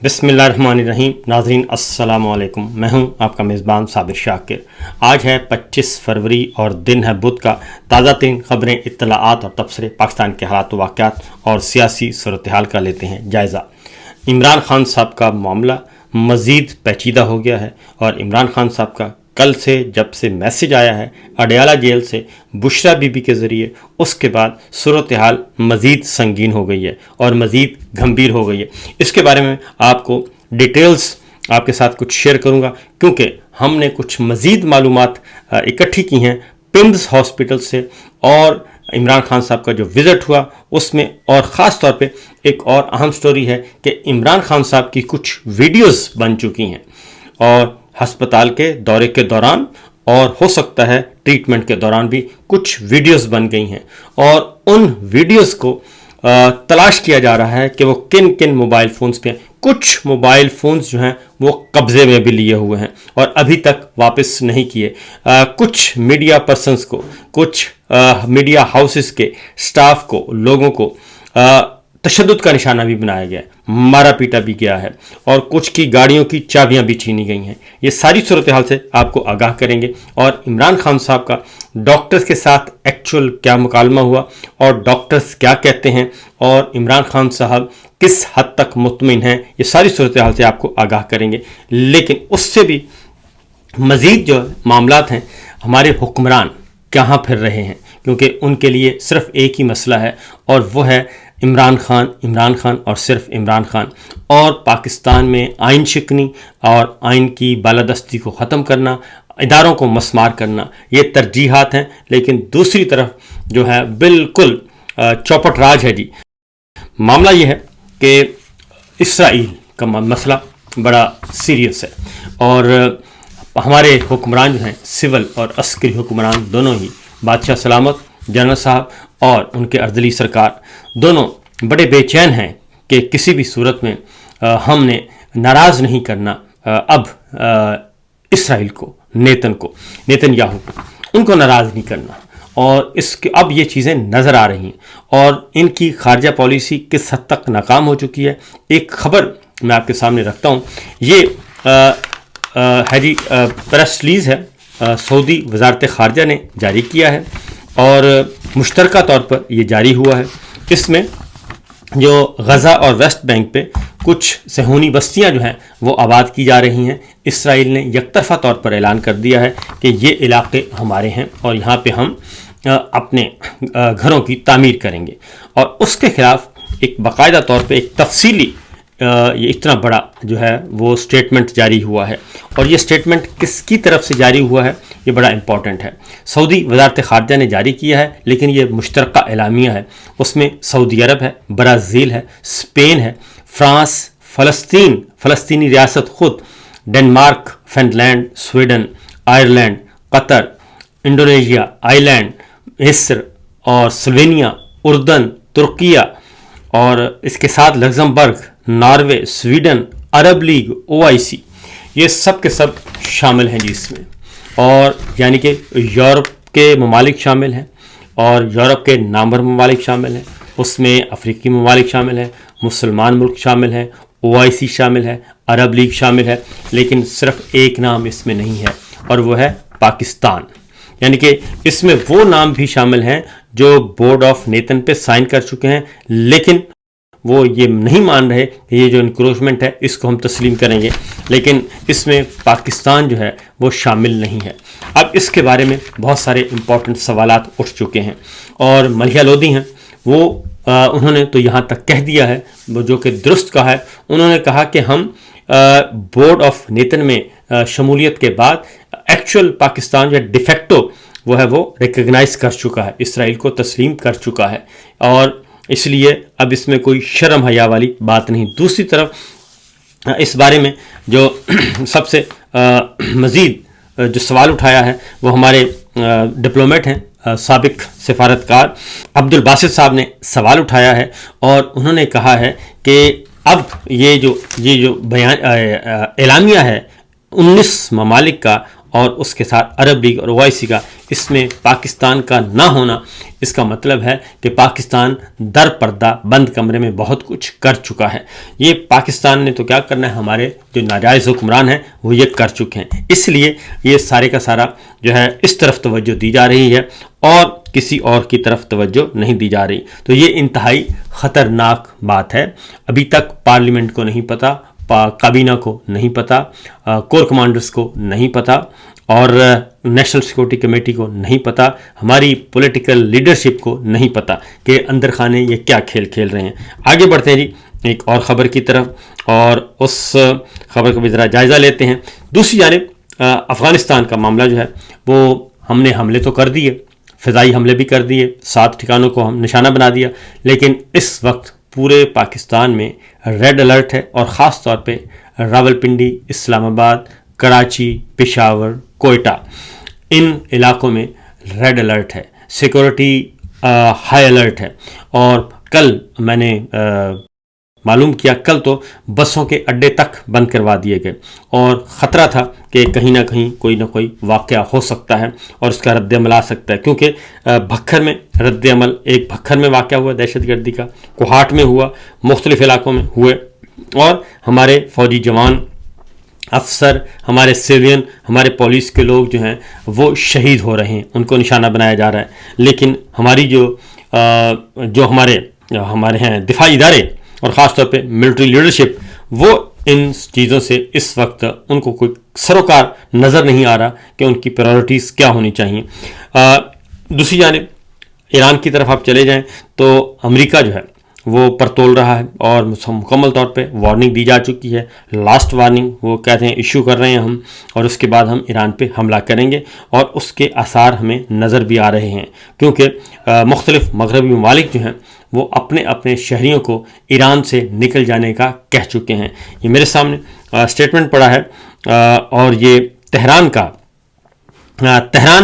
بسم اللہ الرحمن الرحیم. ناظرین السلام علیکم. میں ہوں آپ کا میزبان صابر شاکر. آج ہے 25 فروری اور دن ہے بدھ کا. تازہ ترین خبریں، اطلاعات اور تبصرے پاکستان کے حالات و واقعات اور سیاسی صورتحال کا لیتے ہیں جائزہ. عمران خان صاحب کا معاملہ مزید پیچیدہ ہو گیا ہے اور عمران خان صاحب کا کل سے جب سے میسج آیا ہے اڈیالہ جیل سے بشرا بی بی کے ذریعے، اس کے بعد صورتحال مزید سنگین ہو گئی ہے اور مزید گھمبیر ہو گئی ہے. اس کے بارے میں آپ کو ڈیٹیلز آپ کے ساتھ کچھ شیئر کروں گا، کیونکہ ہم نے کچھ مزید معلومات اکٹھی کی ہیں پمز ہاسپٹل سے، اور عمران خان صاحب کا جو وزٹ ہوا اس میں، اور خاص طور پہ ایک اور اہم سٹوری ہے کہ عمران خان صاحب کی کچھ ویڈیوز بن چکی ہیں، اور ہسپتال کے دورے کے دوران اور ہو سکتا ہے ٹریٹمنٹ کے دوران بھی کچھ ویڈیوز بن گئی ہیں، اور ان ویڈیوز کو تلاش کیا جا رہا ہے کہ وہ کن کن موبائل فونز پہ ہیں. کچھ موبائل فونز جو ہیں وہ قبضے میں بھی لیے ہوئے ہیں اور ابھی تک واپس نہیں کیے. کچھ میڈیا پرسنز کو، کچھ میڈیا ہاؤسز کے سٹاف کو، لوگوں کو تشدد کا نشانہ بھی بنایا گیا ہے، مارا پیٹا بھی گیا ہے، اور کچھ کی گاڑیوں کی چابیاں بھی چھینی گئی ہیں. یہ ساری صورتحال سے آپ کو آگاہ کریں گے، اور عمران خان صاحب کا ڈاکٹرز کے ساتھ ایکچول کیا مکالمہ ہوا اور ڈاکٹرز کیا کہتے ہیں، اور عمران خان صاحب کس حد تک مطمئن ہیں، یہ ساری صورتحال سے آپ کو آگاہ کریں گے. لیکن اس سے بھی مزید جو معاملات ہیں، ہمارے حکمران کہاں پھر رہے ہیں، کیونکہ ان کے لیے صرف ایک ہی مسئلہ ہے، اور وہ ہے عمران خان اور صرف عمران خان، اور پاکستان میں آئین شکنی اور آئین کی بالادستی کو ختم کرنا، اداروں کو مسمار کرنا، یہ ترجیحات ہیں. لیکن دوسری طرف جو ہے بالکل چوپٹ راج ہے. جی معاملہ یہ ہے کہ اسرائیل کا مسئلہ بڑا سیریس ہے، اور ہمارے حکمران جو ہیں سول اور عسکری حکمران دونوں ہی، بادشاہ سلامت جنرل صاحب اور ان کے اردلی سرکار، دونوں بڑے بے چین ہیں کہ کسی بھی صورت میں ہم نے ناراض نہیں کرنا اب اسرائیل کو، نیتن یاہو کو، ان کو ناراض نہیں کرنا. اور اس کے اب یہ چیزیں نظر آ رہی ہیں، اور ان کی خارجہ پالیسی کس حد تک ناکام ہو چکی ہے. ایک خبر میں آپ کے سامنے رکھتا ہوں، یہ پریس ریلیز ہے، سعودی وزارت خارجہ نے جاری کیا ہے، اور مشترکہ طور پر یہ جاری ہوا ہے. اس میں جو غزہ اور ویسٹ بینک پہ کچھ صہیونی بستیاں جو ہیں وہ آباد کی جا رہی ہیں، اسرائیل نے یک طرفہ طور پر اعلان کر دیا ہے کہ یہ علاقے ہمارے ہیں اور یہاں پہ ہم اپنے گھروں کی تعمیر کریں گے. اور اس کے خلاف ایک باقاعدہ طور پہ ایک تفصیلی یہ اتنا بڑا جو ہے وہ سٹیٹمنٹ جاری ہوا ہے، اور یہ سٹیٹمنٹ کس کی طرف سے جاری ہوا ہے یہ بڑا امپورٹنٹ ہے. سعودی وزارت خارجہ نے جاری کیا ہے، لیکن یہ مشترکہ اعلامیہ ہے. اس میں سعودی عرب ہے، برازیل ہے، اسپین ہے، فرانس، فلسطینی ریاست خود، Denmark, Finland, Sweden, Ireland, Qatar, Indonesia, Iceland, مصر اور سلوینیا، اردن، ترکیہ، اور اس کے ساتھ Luxembourg, Norway, Sweden, Arab League, OIC، یہ سب کے سب شامل ہیں جی اس میں. اور یعنی کہ یورپ کے ممالک شامل ہیں، اور یورپ کے نامور ممالک شامل ہیں، اس میں افریقی ممالک شامل ہیں، مسلمان ملک شامل ہیں، OIC شامل ہے، عرب لیگ شامل ہے. لیکن صرف ایک نام اس میں نہیں ہے، اور وہ ہے پاکستان. یعنی کہ اس میں وہ نام بھی شامل ہیں جو بورڈ آف نیتن پہ سائن کر چکے ہیں، لیکن وہ یہ نہیں مان رہے کہ یہ جو انکروچمنٹ ہے اس کو ہم تسلیم کریں گے. لیکن اس میں پاکستان جو ہے وہ شامل نہیں ہے. اب اس کے بارے میں بہت سارے امپورٹنٹ سوالات اٹھ چکے ہیں، اور ملیحہ لودھی ہیں وہ انہوں نے تو یہاں تک کہہ دیا ہے، جو کہ درست کہا ہے. انہوں نے کہا کہ ہم بورڈ آف نیتن میں شمولیت کے بعد ایکچول پاکستان جو ڈیفیکٹو وہ ہے وہ ریکگنائز کر چکا ہے، اسرائیل کو تسلیم کر چکا ہے، اور اس لیے اب اس میں کوئی شرم حیا والی بات نہیں. دوسری طرف اس بارے میں جو سب سے مزید جو سوال اٹھایا ہے وہ ہمارے ڈپلومیٹ ہیں، سابق سفارتکار عبد الباسط صاحب نے سوال اٹھایا ہے، اور انہوں نے کہا ہے کہ اب یہ جو بیان اعلامیہ ہے 19 ممالک کا اور اس کے ساتھ عرب لیگ اور OIC کا، اس میں پاکستان کا نہ ہونا، اس کا مطلب ہے کہ پاکستان در پردہ بند کمرے میں بہت کچھ کر چکا ہے۔ یہ پاکستان نے تو کیا کرنا ہے، ہمارے جو ناجائز حکمران ہیں وہ یہ کر چکے ہیں، اس لیے یہ سارے کا سارا جو ہے اس طرف توجہ دی جا رہی ہے اور کسی اور کی طرف توجہ نہیں دی جا رہی۔ تو یہ انتہائی خطرناک بات ہے۔ ابھی تک پارلیمنٹ کو نہیں پتہ، کابینہ کو نہیں پتہ، کور کمانڈرز کو نہیں پتہ، اور نیشنل سیکورٹی کمیٹی کو نہیں پتہ، ہماری پولیٹیکل لیڈرشپ کو نہیں پتہ کہ اندر خانے یہ کیا کھیل کھیل رہے ہیں۔ آگے بڑھتے ہیں جی ایک اور خبر کی طرف، اور اس خبر کا بھی ذرا جائزہ لیتے ہیں۔ دوسری جانب افغانستان کا معاملہ جو ہے وہ ہم نے حملے تو کر دیے، فضائی حملے بھی کر دیے، 7 ٹھکانوں کو ہم نشانہ بنا دیا، لیکن اس وقت پورے پاکستان میں ریڈ الرٹ ہے، اور خاص طور پہ راولپنڈی، اسلام آباد، کراچی، پشاور، کوئٹہ، ان علاقوں میں ریڈ الرٹ ہے، سیکورٹی ہائی الرٹ ہے۔ اور کل میں نے معلوم کیا، کل تو بسوں کے اڈے تک بند کروا دیے گئے، اور خطرہ تھا کہ کہیں نہ کہیں کوئی نہ کوئی واقعہ ہو سکتا ہے اور اس کا رد عمل آ سکتا ہے، کیونکہ بھکھر میں رد عمل، ایک بھکھر میں واقعہ ہوا دہشت گردی کا، کوہاٹ میں ہوا، مختلف علاقوں میں ہوئے، اور ہمارے فوجی جوان، افسر، ہمارے سیوین، ہمارے پولیس کے لوگ جو ہیں وہ شہید ہو رہے ہیں، ان کو نشانہ بنایا جا رہا ہے۔ لیکن ہماری جو ہمارے ہیں دفاعی ادارے، اور خاص طور پہ ملٹری لیڈرشپ، وہ ان چیزوں سے اس وقت ان کو کوئی سروکار نظر نہیں آ رہا کہ ان کی پرائورٹیز کیا ہونی چاہیے۔ دوسری جانب ایران کی طرف آپ چلے جائیں تو امریکہ جو ہے وہ پرتول رہا ہے، اور مکمل طور پہ وارننگ دی جا چکی ہے، لاسٹ وارننگ وہ کہتے ہیں ایشو کر رہے ہیں ہم، اور اس کے بعد ہم ایران پہ حملہ کریں گے، اور اس کے آثار ہمیں نظر بھی آ رہے ہیں، کیونکہ مختلف مغربی ممالک جو ہیں وہ اپنے اپنے شہریوں کو ایران سے نکل جانے کا کہہ چکے ہیں۔ یہ میرے سامنے اسٹیٹمنٹ پڑا ہے، اور یہ تہران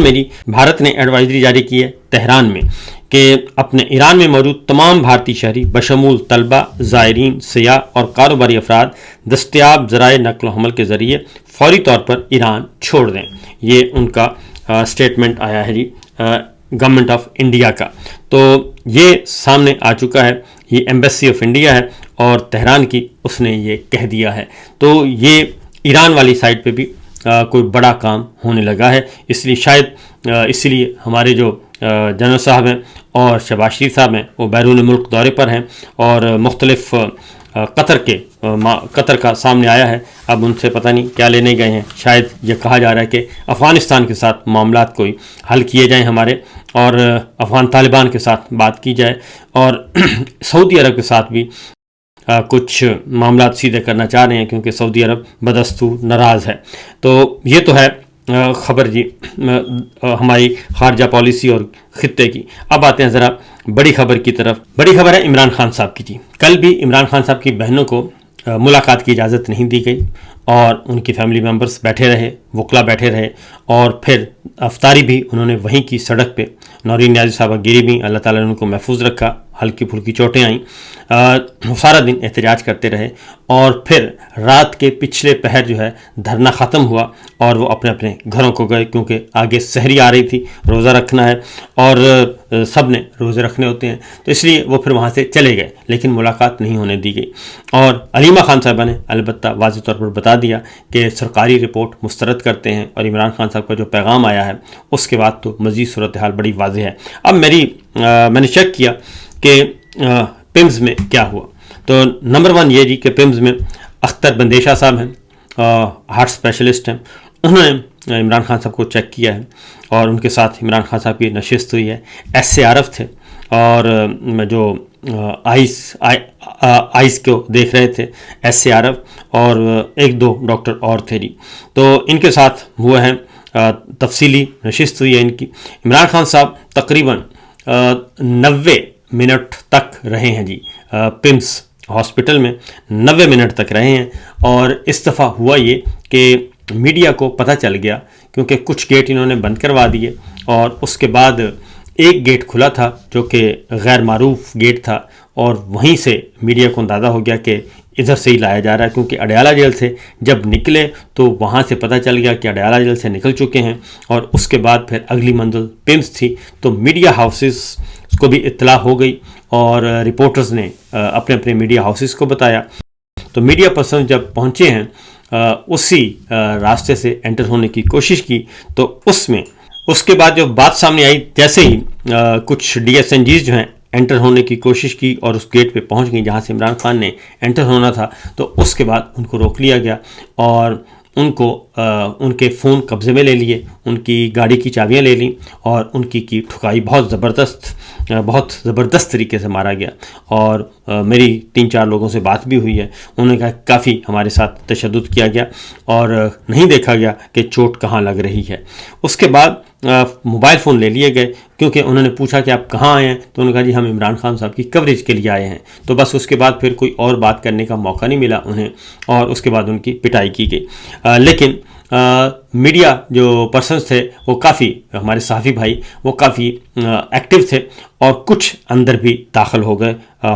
میں بھارت نے ایڈوائزری جاری کی ہے تہران میں کہ اپنے ایران میں موجود تمام بھارتی شہری بشمول طلبہ، زائرین، سیاح اور کاروباری افراد دستیاب ذرائع نقل و حمل کے ذریعے فوری طور پر ایران چھوڑ دیں۔ یہ ان کا اسٹیٹمنٹ آیا ہے جی گورنمنٹ آف انڈیا کا۔ تو یہ سامنے آ چکا ہے، یہ ایمبیسی آف انڈیا ہے، اور تہران کی اس نے یہ کہہ دیا ہے۔ تو یہ ایران والی سائڈ پہ بھی کوئی بڑا کام ہونے لگا ہے، اس لیے شاید اسی لیے ہمارے جو جنرل صاحب ہیں اور شہباز شریف صاحب ہیں وہ بیرون ملک دورے پر ہیں، اور مختلف قطر کا سامنے آیا ہے۔ اب ان سے پتہ نہیں کیا لینے گئے ہیں، شاید یہ کہا جا رہا ہے کہ افغانستان کے ساتھ معاملات کوئی حل کیے جائیں ہمارے، اور افغان طالبان کے ساتھ بات کی جائے، اور سعودی عرب کے ساتھ بھی کچھ معاملات سیدھے کرنا چاہ رہے ہیں، کیونکہ سعودی عرب بدستور ناراض ہے۔ تو یہ تو ہے خبر جی ہماری خارجہ پالیسی اور خطے کی۔ اب آتے ہیں ذرا بڑی خبر کی طرف۔ بڑی خبر ہے عمران خان صاحب کی جی۔ کل بھی عمران خان صاحب کی بہنوں کو ملاقات کی اجازت نہیں دی گئی، اور ان کی فیملی ممبرز بیٹھے رہے، وکلا بیٹھے رہے، اور پھر افطاری بھی انہوں نے وہیں کی سڑک پہ۔ نورین نیازی صاحبہ گری بھی، اللہ تعالیٰ نے ان کو محفوظ رکھا، ہلکی پھلکی چوٹیں آئیں، سارا دن احتجاج کرتے رہے، اور پھر رات کے پچھلے پہر جو ہے دھرنا ختم ہوا، اور وہ اپنے اپنے گھروں کو گئے، کیونکہ آگے سحری آ رہی تھی، روزہ رکھنا ہے، اور سب نے روزے رکھنے ہوتے ہیں، تو اس لیے وہ پھر وہاں سے چلے گئے، لیکن ملاقات نہیں ہونے دی گئی۔ اور علیمہ خان صاحبہ نے البتہ واضح طور پر بتا دیا کہ سرکاری رپورٹ مسترد کرتے ہیں، اور عمران خان صاحب کا جو پیغام آیا ہے اس کے بعد تو مزید صورتحال بڑی واضح ہے۔ اب میں نے چیک کیا کہ پمز میں کیا ہوا، تو نمبر 1 یہ جی کہ پمز میں اختر بندیشہ صاحب ہیں، ہارٹ اسپیشلسٹ ہیں، انہوں نے عمران خان صاحب کو چیک کیا ہے، اور ان کے ساتھ عمران خان صاحب کی نشست ہوئی ہے۔ SARF تھے، اور جو آئس کو دیکھ رہے تھے SARF، اور 1-2 ڈاکٹر اور تھے جی، تو ان کے ساتھ ہوا ہے، تفصیلی نشست ہوئی ہے ان کی۔ عمران خان صاحب تقریباً 90 منٹ تک رہے ہیں جی پمز ہاسپٹل میں، 90 منٹ تک رہے ہیں، اور اس دفعہ ہوا یہ کہ میڈیا کو پتہ چل گیا، کیونکہ کچھ گیٹ انہوں نے بند کروا دیے، اور اس کے بعد ایک گیٹ کھلا تھا جو کہ غیر معروف گیٹ تھا، اور وہیں سے میڈیا کو اندازہ ہو گیا کہ ادھر سے ہی لایا جا رہا ہے، کیونکہ اڈیالہ جیل سے جب نکلے تو وہاں سے پتہ چل گیا کہ اڈیالہ جیل سے نکل چکے ہیں، اور اس کے بعد پھر اگلی منزل پیمز تھی، تو میڈیا ہاؤسز کو بھی اطلاع ہو گئی اور رپورٹرز نے اپنے اپنے میڈیا ہاؤسز کو بتایا. تو میڈیا پرسن جب پہنچے ہیں اسی راستے سے انٹر ہونے کی کوشش کی، تو اس کے بعد جو بات سامنے آئی، جیسے ہی کچھ DSNGs جو ہیں انٹر ہونے کی کوشش کی اور اس گیٹ پہ پہنچ گئی جہاں سے عمران خان نے انٹر ہونا تھا، تو اس کے بعد ان کو روک لیا گیا اور ان کو ان کے فون قبضے میں لے لیے، ان کی گاڑی کی چابیاں لے لیں اور ان کی ٹھکائی بہت زبردست طریقے سے مارا گیا. اور میری 3-4 لوگوں سے بات بھی ہوئی ہے، انہوں نے کہا کافی ہمارے ساتھ تشدد کیا گیا اور نہیں دیکھا گیا کہ چوٹ کہاں لگ رہی ہے. اس کے بعد موبائل فون لے لیے گئے، کیونکہ انہوں نے پوچھا کہ آپ کہاں آئے ہیں، تو انہوں نے کہا جی ہم عمران خان صاحب کی کوریج کے لیے آئے ہیں. تو بس اس کے بعد پھر کوئی اور بات کرنے کا موقع نہیں ملا انہیں، اور اس کے بعد ان کی پٹائی کی گئی. لیکن میڈیا جو پرسنز تھے وہ کافی، ہمارے صحافی بھائی وہ کافی ایکٹیو تھے، اور کچھ اندر بھی داخل ہو گئے،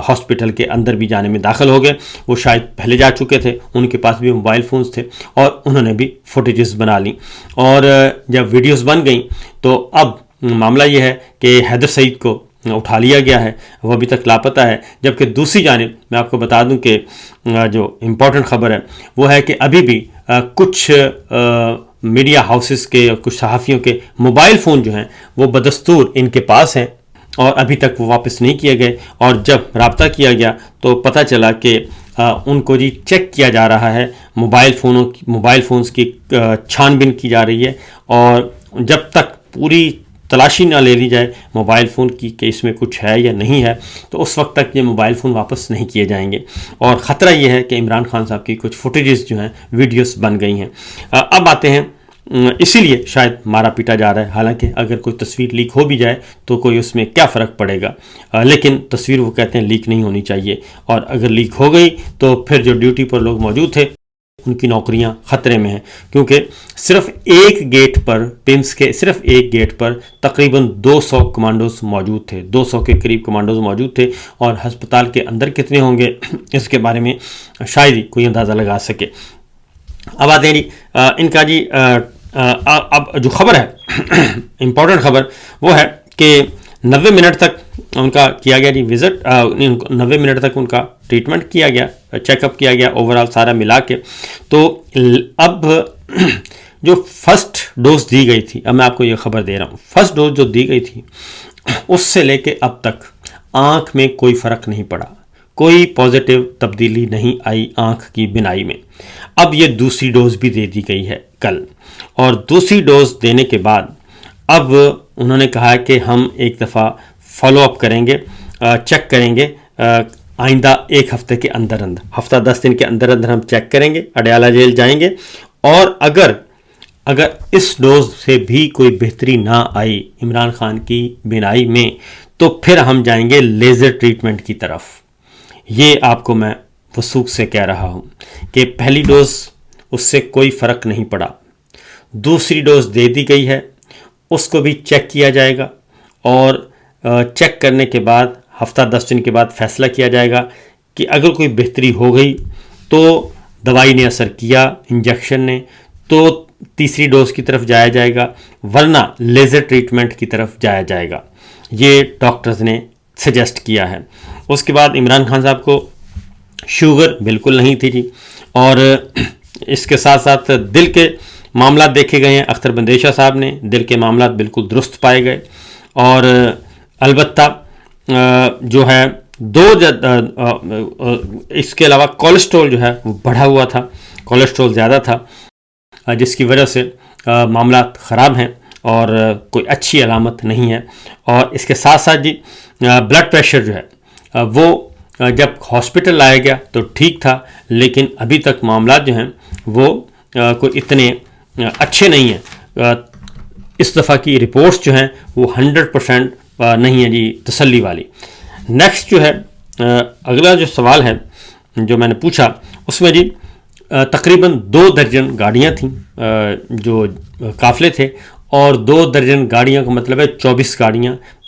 ہاسپٹل کے اندر بھی جانے میں داخل ہو گئے. وہ شاید پہلے جا چکے تھے، ان کے پاس بھی موبائل فونز تھے اور انہوں نے بھی فوٹیجز بنا لیں. اور جب ویڈیوز بن گئیں تو اب معاملہ یہ ہے کہ حیدر سعید کو اٹھا لیا گیا ہے، وہ ابھی تک لاپتہ ہے. جبکہ دوسری جانب میں آپ کو بتا دوں کہ جو امپورٹنٹ خبر ہے وہ ہے کہ ابھی بھی کچھ میڈیا ہاؤسز کے اور کچھ صحافیوں کے موبائل فون جو ہیں وہ بدستور ان کے پاس ہیں اور ابھی تک وہ واپس نہیں کیے گئے. اور جب رابطہ کیا گیا تو پتہ چلا کہ ان کو جی چیک کیا جا رہا ہے، موبائل فونز کی چھان بین کی جا رہی ہے، اور جب تک پوری تلاشی نہ لے لی جائے موبائل فون کی کہ اس میں کچھ ہے یا نہیں ہے، تو اس وقت تک یہ موبائل فون واپس نہیں کیے جائیں گے. اور خطرہ یہ ہے کہ عمران خان صاحب کی کچھ فوٹیجز جو ہیں ویڈیوز بن گئی ہیں. اب آتے ہیں، اسی لیے شاید مارا پیٹا جا رہا ہے، حالانکہ اگر کوئی تصویر لیک ہو بھی جائے تو کوئی اس میں کیا فرق پڑے گا، لیکن تصویر وہ کہتے ہیں لیک نہیں ہونی چاہیے. اور اگر لیک ہو گئی تو پھر جو ڈیوٹی پر لوگ موجود تھے ان کی نوکریاں خطرے میں ہیں، کیونکہ صرف ایک گیٹ پر، پیمز کے صرف ایک گیٹ پر تقریباً 200 کمانڈوز موجود تھے، 200 کے قریب کمانڈوز موجود تھے. اور ہسپتال کے اندر کتنے ہوں گے اس کے بارے میں شاید ہی کوئی اندازہ لگا سکے. اب آتے ہیں جی ان کا جی اب جو خبر ہے امپورٹنٹ خبر وہ ہے کہ 90 منٹ تک ان کا کیا گیا جی وزٹ، 90 منٹ تک ان کا ٹریٹمنٹ کیا گیا، چیک اپ کیا گیا اوورال سارا ملا کے. تو اب جو فرسٹ ڈوز دی گئی تھی، اب میں آپ کو یہ خبر دے رہا ہوں، فرسٹ ڈوز جو دی گئی تھی اس سے لے کے اب تک آنکھ میں کوئی فرق نہیں پڑا، کوئی پازیٹیو تبدیلی نہیں آئی آنکھ کی بینائی میں. اب یہ دوسری ڈوز بھی دے دی گئی ہے کل، اور دوسری ڈوز دینے کے بعد اب انہوں نے کہا کہ ہم ایک دفعہ فالو اپ کریں گے، چیک کریں گے آئندہ ایک ہفتے کے اندر، ہفتہ 10 دن کے اندر ہم چیک کریں گے، اڈیالہ جیل جائیں گے، اور اگر اس ڈوز سے بھی کوئی بہتری نہ آئی عمران خان کی بینائی میں تو پھر ہم جائیں گے لیزر ٹریٹمنٹ کی طرف. یہ آپ کو میں وثوق سے کہہ رہا ہوں کہ پہلی ڈوز اس سے کوئی فرق نہیں پڑا، دوسری ڈوز دے دی گئی ہے، اس کو بھی چیک کیا جائے گا، اور چیک کرنے کے بعد ہفتہ 10 دن کے بعد فیصلہ کیا جائے گا کہ اگر کوئی بہتری ہو گئی تو دوائی نے اثر کیا، انجیکشن نے، تو تیسری ڈوز کی طرف جایا جائے گا، ورنہ لیزر ٹریٹمنٹ کی طرف جایا جائے گا. یہ ڈاکٹرز نے سجیسٹ کیا ہے. اس کے بعد عمران خان صاحب کو شوگر بالکل نہیں تھی جی، اور اس کے ساتھ ساتھ دل کے معاملات دیکھے گئے ہیں. اختر بندیشا صاحب نے دل کے معاملات بالکل درست پائے گئے، اور البتہ جو ہے اس کے علاوہ کولیسٹرول جو ہے وہ بڑھا ہوا تھا، کولیسٹرول زیادہ تھا، جس کی وجہ سے معاملات خراب ہیں اور کوئی اچھی علامت نہیں ہے. اور اس کے ساتھ ساتھ جی بلڈ پریشر جو ہے وہ جب ہاسپٹل لایا گیا تو ٹھیک تھا، لیکن ابھی تک معاملات جو ہیں وہ کوئی اتنے اچھے نہیں ہیں. اس دفعہ کی رپورٹس جو ہیں وہ 100% نہیں ہیں جی تسلی والی. نیکسٹ جو ہے اگلا جو سوال ہے جو میں نے پوچھا اس میں جی تقریباً 2 درجن گاڑیاں تھیں جو قافلے تھے، اور 2 درجن گاڑیاں کا مطلب ہے 24 گاڑیاں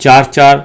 4-4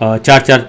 4-4